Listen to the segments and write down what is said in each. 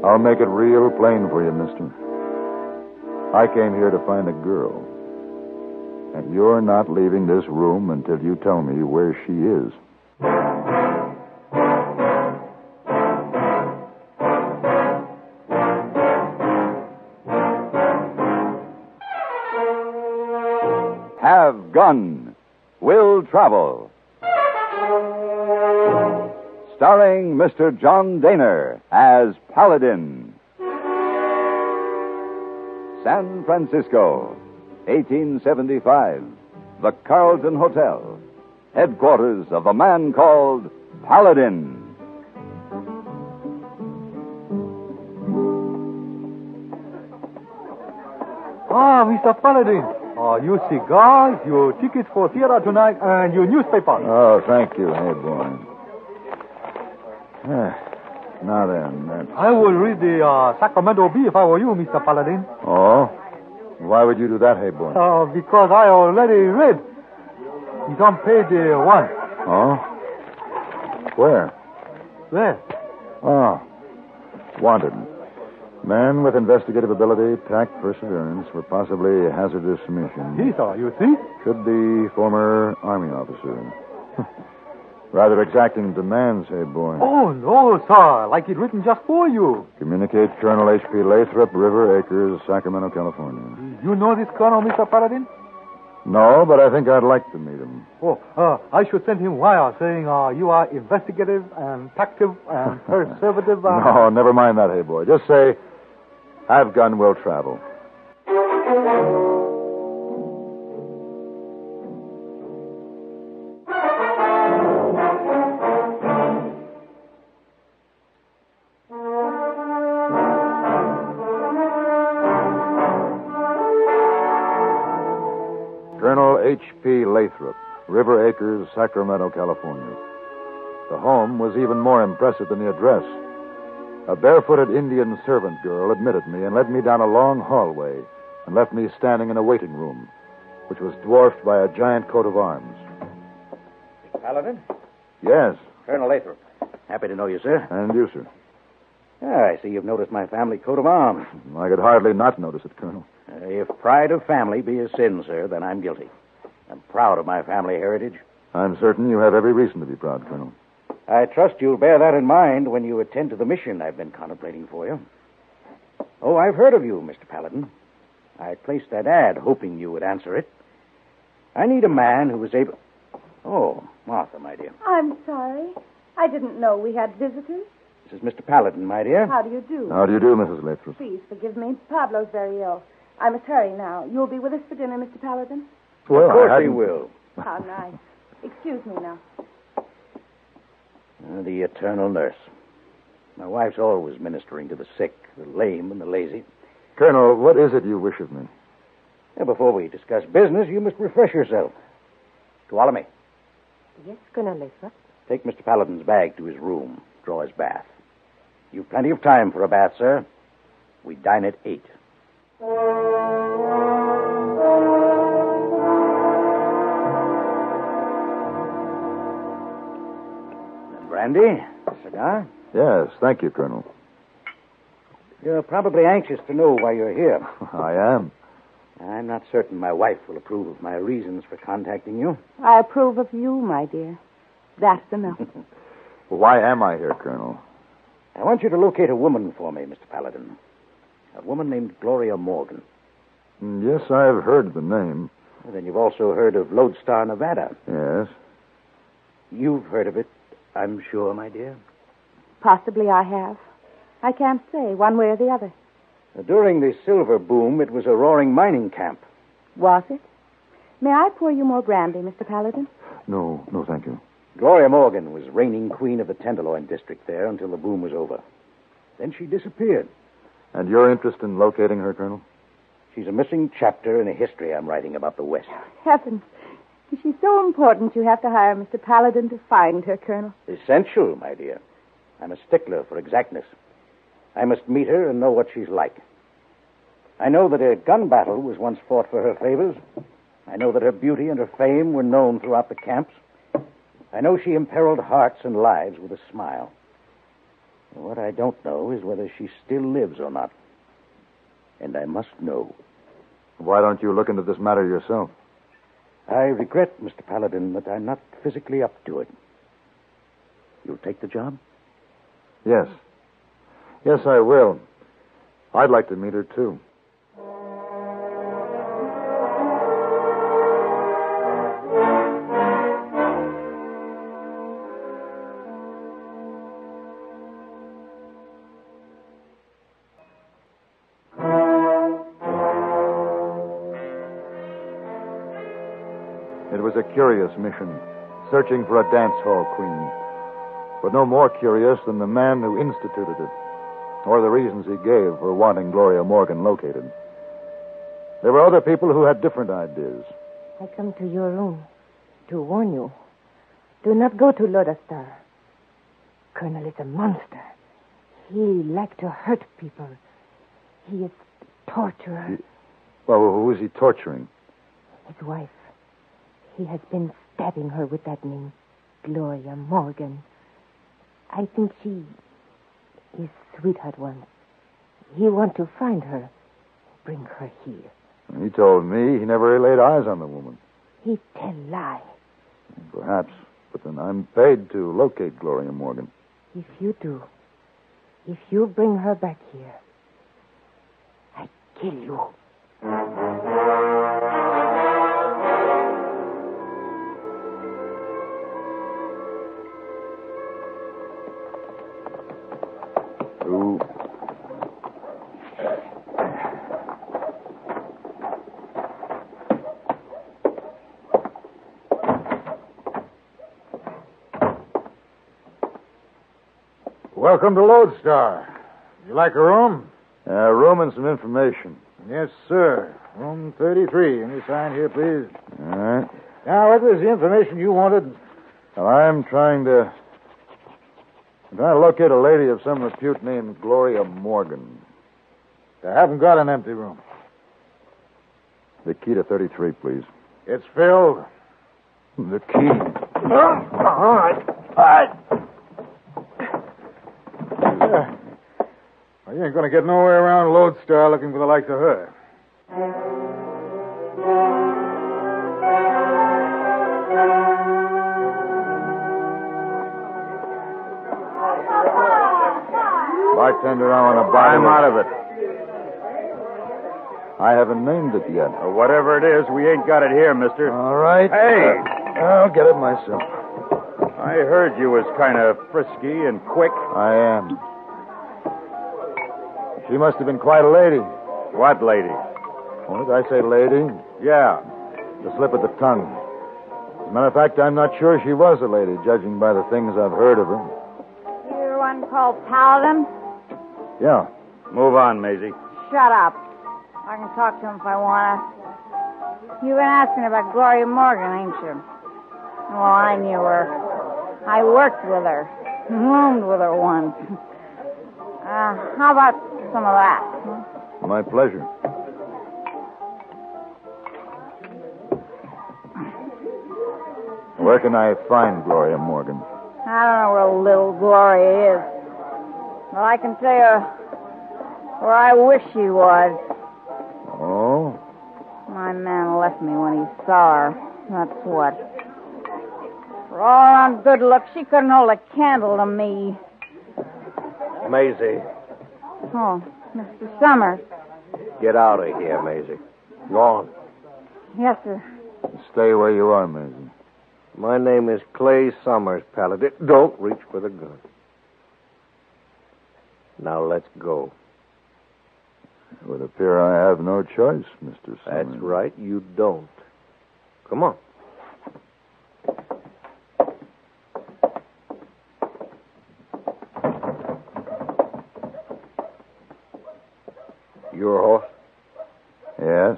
I'll make it real plain for you, mister. I came here to find a girl. And you're not leaving this room until you tell me where she is. Have Gun, Will Travel. Starring Mr. John Daner as Paladin. San Francisco, 1875. The Carlton Hotel. Headquarters of a man called Paladin. Ah, Mr. Paladin. Your cigars, your tickets for theater tonight, and your newspaper. Oh, thank you. Hey, boy. Now then, I will read the Sacramento Bee if I were you, Mr. Paladin. Oh? Why would you do that, hey, boy? Because I already read. It's on page 1. Oh? Where? There. Oh. Wanted. Man with investigative ability, tact, perseverance for possibly hazardous mission. He, sir, you see? Could be former Army officer. Rather exacting demands, hey, boy. Oh, no, sir. Like it written just for you. Communicate Colonel H.P. Lathrop, River Acres, Sacramento, California. You know this colonel, Mr. Paladin? No, but I think I'd like to meet him. Oh, I should send him wire saying you are investigative and tactive and conservative. No, never mind that, hey, boy. Just say, have gun, will travel. Colonel H.P. Lathrop, River Acres, Sacramento, California. The home was even more impressive than the address. A barefooted Indian servant girl admitted me and led me down a long hallway and left me standing in a waiting room, which was dwarfed by a giant coat of arms. Mr. Paladin? Yes. Colonel Lathrop. Happy to know you, sir. And you, sir. I see you've noticed my family coat of arms. I could hardly not notice it, Colonel. If pride of family be a sin, sir, then I'm guilty. I'm proud of my family heritage. I'm certain you have every reason to be proud, Colonel. I trust you'll bear that in mind when you attend to the mission I've been contemplating for you. Oh, I've heard of you, Mr. Paladin. I placed that ad hoping you would answer it. I need a man who is able... Oh, Martha, my dear. I'm sorry. I didn't know we had visitors. This is Mr. Paladin, my dear. How do you do? How do you do, Mrs. Lathrop? Please forgive me. Pablo's very ill. I must hurry now. You'll be with us for dinner, Mr. Paladin? Well, of course he will. How nice. Excuse me now. The eternal nurse. My wife's always ministering to the sick, the lame, and the lazy. Colonel, what is it you wish of me? Before we discuss business, you must refresh yourself. Tuolumne, Yes, Colonel Lathrop. take Mr. Paladin's bag to his room. Draw his bath. You've plenty of time for a bath, sir. We dine at 8. Brandy? Cigar? Yes, thank you, Colonel. You're probably anxious to know why you're here. I am. I'm not certain my wife will approve of my reasons for contacting you. I approve of you, my dear. That's enough. Why am I here, Colonel? I want you to locate a woman for me, Mr. Paladin. A woman named Gloria Morgan. Yes, I've heard the name. And then you've also heard of Lodestar, Nevada. Yes. You've heard of it, I'm sure, my dear. Possibly I have. I can't say one way or the other. During the silver boom, it was a roaring mining camp. Was it? May I pour you more brandy, Mr. Paladin? No, thank you. Gloria Morgan was reigning queen of the Tenderloin district there until the boom was over. Then she disappeared. And your interest in locating her, Colonel? She's a missing chapter in a history I'm writing about the West. Heavens. She's so important you have to hire Mr. Paladin to find her, Colonel. Essential, my dear. I'm a stickler for exactness. I must meet her and know what she's like. I know that a gun battle was once fought for her favors. I know that her beauty and her fame were known throughout the camps. I know she imperiled hearts and lives with a smile. What I don't know is whether she still lives or not. And I must know. Why don't you look into this matter yourself? I regret, Mr. Paladin, that I'm not physically up to it. You'll take the job? Yes. Yes, I will. I'd like to meet her, too. It was a curious mission, searching for a dance hall queen. But no more curious than the man who instituted it, or the reasons he gave for wanting Gloria Morgan located. There were other people who had different ideas. I come to your room to warn you. Do not go to Lodestar. Colonel is a monster. He likes to hurt people. He is a torturer. Well, who is he torturing? His wife. He has been stabbing her with that name, Gloria Morgan. I think she his sweetheart once. He want to find her, bring her here. He told me he never laid eyes on the woman. He tell lie. Perhaps, but then I'm paid to locate Gloria Morgan. If you do, if you bring her back here, I kill you. Who? Welcome to Lodestar. You like a room? A room and some information. Yes, sir. Room 33. Can you sign here, please? All right. Now, what was the information you wanted? Well, I'm trying to locate a lady of some repute named Gloria Morgan. I haven't got an empty room. The key to 33, please. It's filled. The key. All right. All right. Well, you ain't going to get nowhere around Lodestar looking for the likes of her. Bartender, I want to buy. I'm out of it. I haven't named it yet. Whatever it is, we ain't got it here, mister. All right. Hey! I'll get it myself. I heard you was kind of frisky and quick. I am. She must have been quite a lady. What lady? Oh, did I say lady? Yeah. The slip of the tongue. As a matter of fact, I'm not sure she was a lady, judging by the things I've heard of her. You're one called Paladin? Yeah. Move on, Maisie. Shut up. I can talk to him if I want to. You've been asking about Gloria Morgan, ain't you? Well, I knew her. I worked with her. Roomed with her once. How about some of that? Huh? My pleasure. Where can I find Gloria Morgan? I don't know where little Gloria is. But I can tell you where I wish she was. Oh? My man left me when he saw her. That's what. For all around good looks, she couldn't hold a candle to me. Maisie, Oh, Mr. Summers. get out of here, Maisie. Go on. Yes, sir. Stay where you are, Maisie. My name is Clay Summers, Paladin. Don't reach for the gun. Now let's go. It would appear I have no choice, Mr. Summers. That's right, you don't. Come on. Your horse? Yes?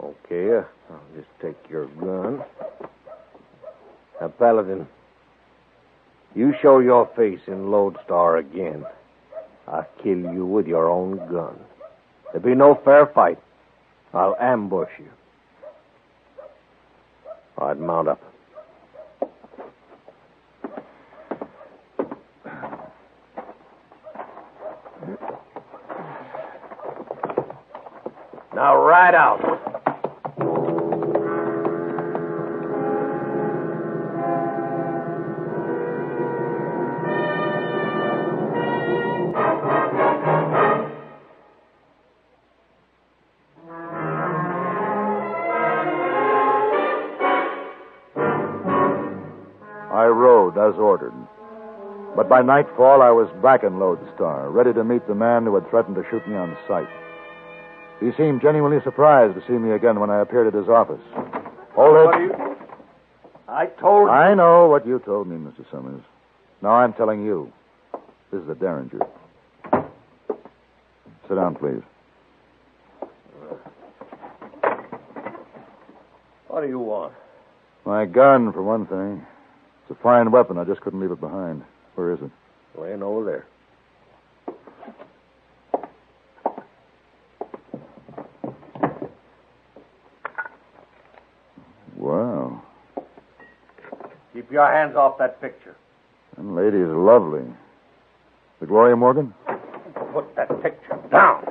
Okay, I'll just take your gun. Now, Paladin, you show your face in Lodestar again, I'll kill you with your own gun. There'll be no fair fight. I'll ambush you. All right, mount up. Now ride out. I rode as ordered. But by nightfall, I was back in Lodestar, ready to meet the man who had threatened to shoot me on sight. He seemed genuinely surprised to see me again when I appeared at his office. Hold it. I told you. I know what you told me, Mr. Summers. Now I'm telling you. This is a derringer. Sit down, please. What do you want? My gun, for one thing. It's a fine weapon. I just couldn't leave it behind. Where is it? Laying over there. Wow. Keep your hands off that picture. That lady is lovely. The Gloria Morgan? Put that picture down.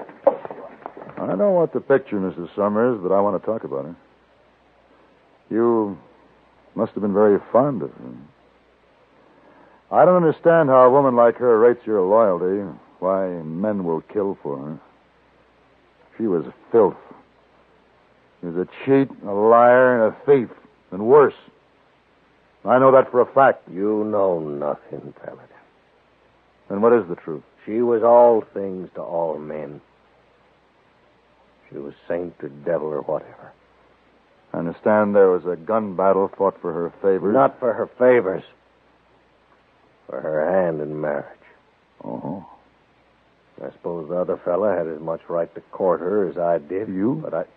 I don't want the picture, Mrs. Summers, but I want to talk about her. You must have been very fond of her. I don't understand how a woman like her rates your loyalty, why men will kill for her. She was filth. She was a cheat, a liar, and a thief, and worse. I know that for a fact. You know nothing, Paladin. And what is the truth? She was all things to all men. She was saint or devil or whatever. I understand there was a gun battle fought for her favors. Not for her favors. For her hand in marriage. Oh. I suppose the other fella had as much right to court her as I did. You? But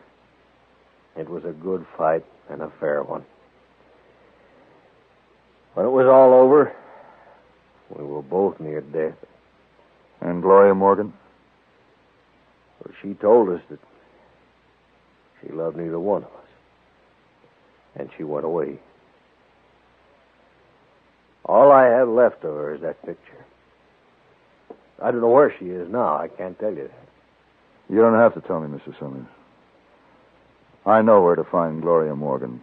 it was a good fight and a fair one. When it was all over, we were both near death. And Gloria Morgan? Well, she told us that she loved neither one of us. And she went away. All I have left of her is that picture. I don't know where she is now. I can't tell you that. You don't have to tell me, Mr. Summers. I know where to find Gloria Morgan.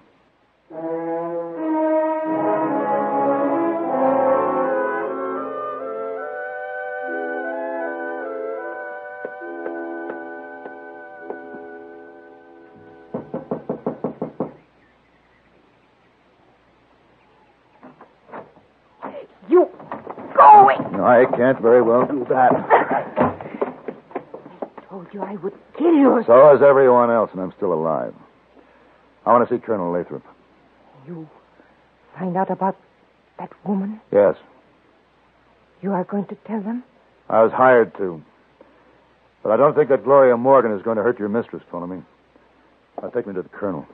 You go away. No, I can't very well do that. I told you I would kill you. So is everyone else, and I'm still alive. I want to see Colonel Lathrop. You find out about that woman? Yes. You are going to tell them? I was hired to. But I don't think that Gloria Morgan is going to hurt your mistress, Ptolemy. Now take me to the Colonel.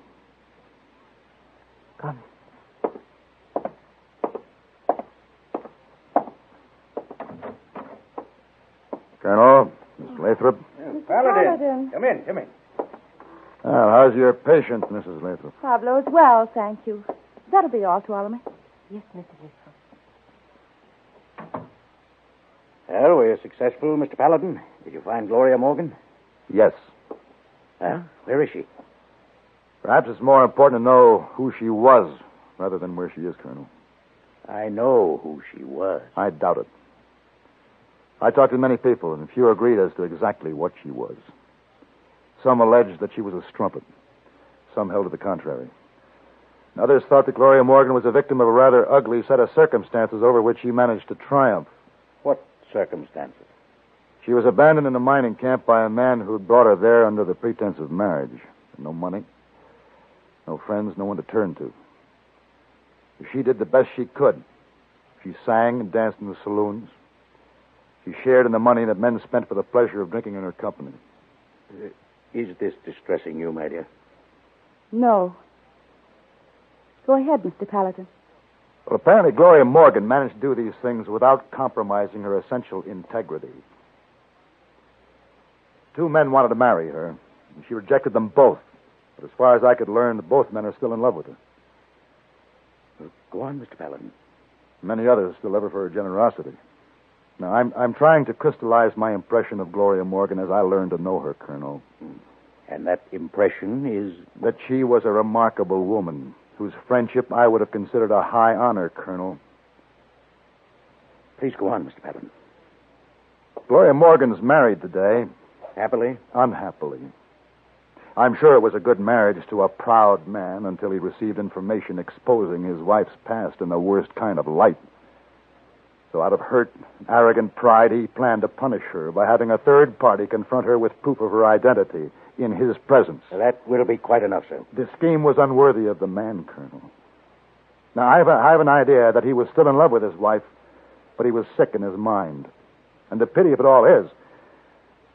Come. Colonel, Miss Lathrop. Paladin. Come in. Well, how's your patient, Mrs. Lathrop? Pablo is well, thank you. That'll be all, Ptolemy. Yes, Mrs. Lathrop. Well, were you successful, Mr. Paladin? Did you find Gloria Morgan? Yes. Well, where is she? Perhaps it's more important to know who she was rather than where she is, Colonel. I know who she was. I doubt it. I talked to many people, and few agreed as to exactly what she was. Some alleged that she was a strumpet. Some held to the contrary. And others thought that Gloria Morgan was a victim of a rather ugly set of circumstances over which she managed to triumph. What circumstances? She was abandoned in a mining camp by a man who had brought her there under the pretense of marriage. No money, no friends, no one to turn to. She did the best she could. She sang and danced in the saloons. She shared in the money that men spent for the pleasure of drinking in her company. Is this distressing you, my dear? No. Go ahead, Mr. Paladin. Well, apparently Gloria Morgan managed to do these things without compromising her essential integrity. Two men wanted to marry her, and she rejected them both. But as far as I could learn, both men are still in love with her. Go on, Mr. Paladin. Many others still love her for her generosity. Now, I'm trying to crystallize my impression of Gloria Morgan as I learned to know her, Colonel. And that impression is... That she was a remarkable woman, whose friendship I would have considered a high honor, Colonel. Please go on, Mr. Paladin. Gloria Morgan's married today. Happily? Unhappily. I'm sure it was a good marriage to a proud man until he received information exposing his wife's past in the worst kind of light. So out of hurt, arrogant pride, he planned to punish her by having a third party confront her with proof of her identity in his presence. That will be quite enough, sir. The scheme was unworthy of the man, Colonel. Now, I have an idea that he was still in love with his wife, but he was sick in his mind. And the pity of it all is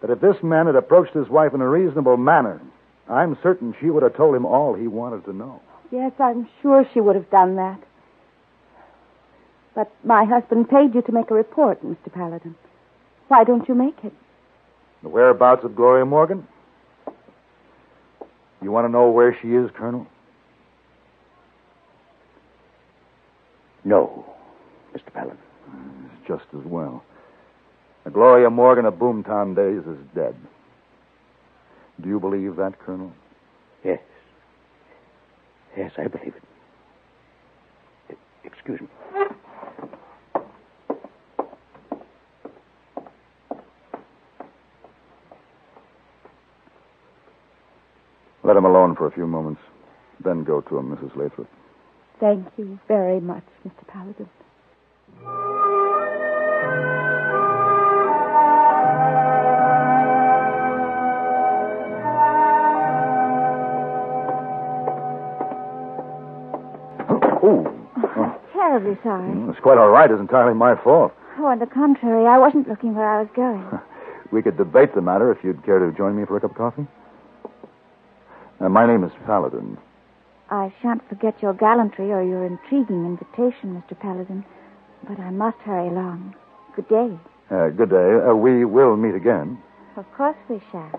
that if this man had approached his wife in a reasonable manner, I'm certain she would have told him all he wanted to know. Yes, I'm sure she would have done that. But my husband paid you to make a report, Mr. Paladin. Why don't you make it? The whereabouts of Gloria Morgan? You want to know where she is, Colonel? No, Mr. Paladin. It's just as well. The Gloria Morgan of Boomtown days is dead. Do you believe that, Colonel? Yes. Yes, I believe it. Excuse me. Let him alone for a few moments. Then go to him, Mrs. Lathrop. Thank you very much, Mr. Paladin. Terribly sorry. It's quite all right. It's entirely my fault. Oh, on the contrary, I wasn't looking where I was going. We could debate the matter if you'd care to join me for a cup of coffee. My name is Paladin. I shan't forget your gallantry or your intriguing invitation, Mr. Paladin, but I must hurry along. Good day. Good day. We will meet again. Of course we shall.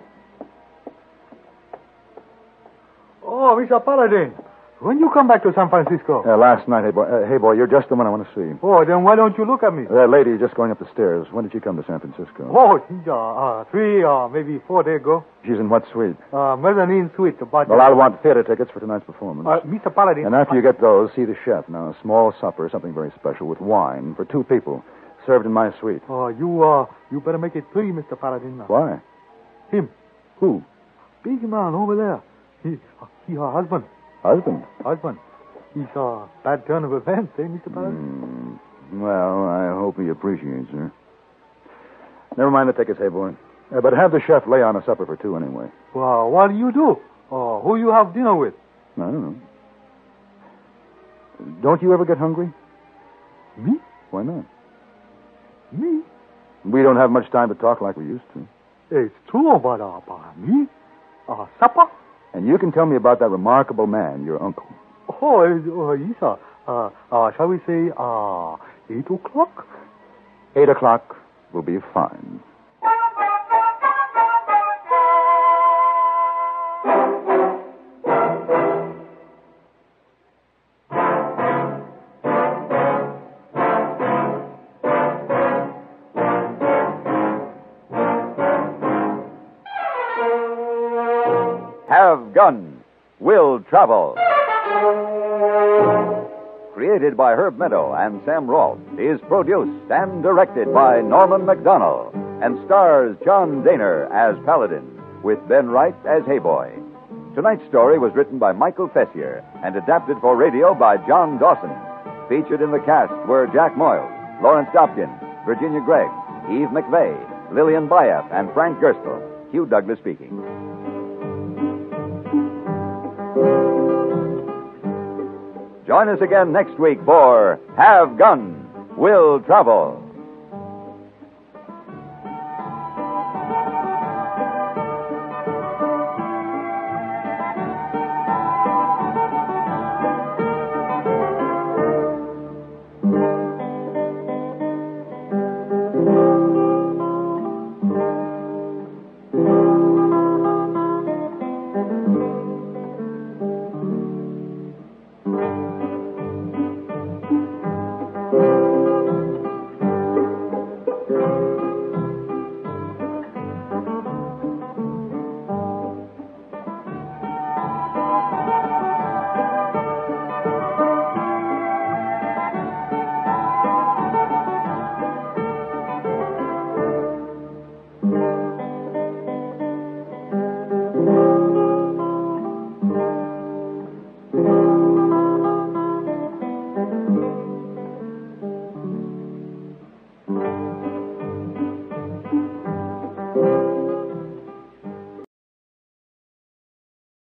Oh, Mr. Paladin, when you come back to San Francisco? Last night, hey, boy, you're just the one I want to see. Oh, then why don't you look at me? That lady just going up the stairs. When did she come to San Francisco? Oh, 3 or maybe 4 days ago. She's in what suite? Mezzanine suite. But well, I'll want theater tickets for tonight's performance. Mr. Paladin. And after you get those, see the chef. Now, a small supper, something very special, with wine for 2 people, served in my suite. Oh, you better make it 3, Mr. Paladin. Why? Him. Who? Big man over there. He her husband. Husband? Husband. He's a bad turn of events, eh, Mr. Paladin? Well, I hope he appreciates her. Never mind the tickets, hey, boy. But have the chef lay on a supper for 2 anyway. Well, what do you do? Who you have dinner with? I don't know. Don't you ever get hungry? Me? Why not? Me? We don't have much time to talk like we used to. It's true, but me? Supper? And you can tell me about that remarkable man, your uncle. Yes, shall we say, 8 o'clock? 8 o'clock will be fine. Have Gun, Will Travel. Created by Herb Meadow and Sam Rolfe, is produced and directed by Norman MacDonald, and stars John Daner as Paladin, with Ben Wright as Hayboy. Tonight's story was written by Michael Fessier and adapted for radio by John Dawson. Featured in the cast were Jack Moyles, Lawrence Dobkin, Virginia Gregg, Eve McVeigh, Lillian Bayef, and Frank Gerstle. Hugh Douglas speaking. Join us again next week for Have Gun, Will Travel.